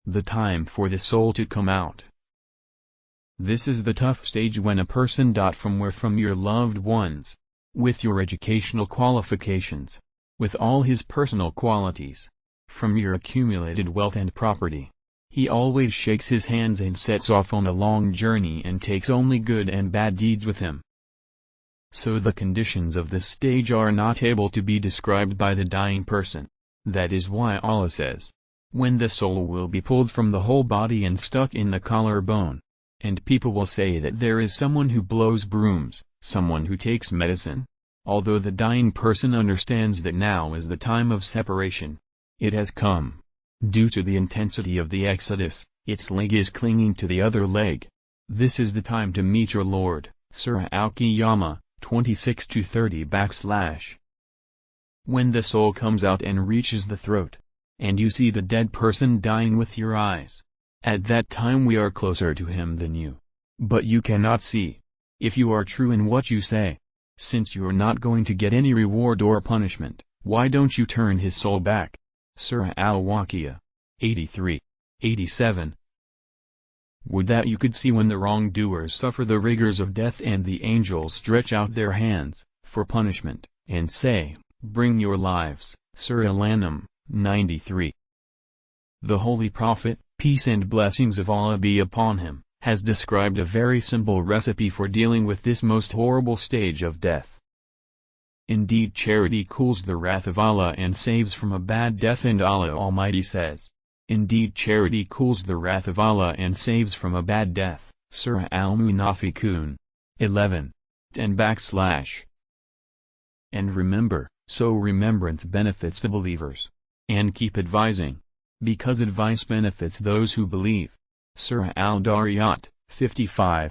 the time for the soul to come out. This is the tough stage when a person from your loved ones, with your educational qualifications, with all his personal qualities, from your accumulated wealth and property. He always shakes his hands and sets off on a long journey and takes only good and bad deeds with him. So the conditions of this stage are not able to be described by the dying person. That is why Allah says, when the soul will be pulled from the whole body and stuck in the collarbone, and people will say that there is someone who blows brooms, someone who takes medicine. Although the dying person understands that now is the time of separation, it has come. Due to the intensity of the exodus, its leg is clinging to the other leg. This is the time to meet your Lord. Surah Al-Qiyamah, 26-30 /. When the soul comes out and reaches the throat, and you see the dead person dying with your eyes, at that time we are closer to him than you. But you cannot see. If you are true in what you say, since you are not going to get any reward or punishment, why don't you turn his soul back? Surah Al-Waqi'ah, 83-87. Would that you could see when the wrongdoers suffer the rigors of death and the angels stretch out their hands, for punishment, and say, bring your lives. Surah Al-An'am, 93. The Holy Prophet, peace and blessings of Allah be upon him, has described a very simple recipe for dealing with this most horrible stage of death. Indeed, charity cools the wrath of Allah and saves from a bad death, and Allah Almighty says, indeed charity cools the wrath of Allah and saves from a bad death. Surah Al-Munafiqun, 11-10 /. And remember, so remembrance benefits the believers. And keep advising, because advice benefits those who believe. Surah Al-Dariyat, 55-56.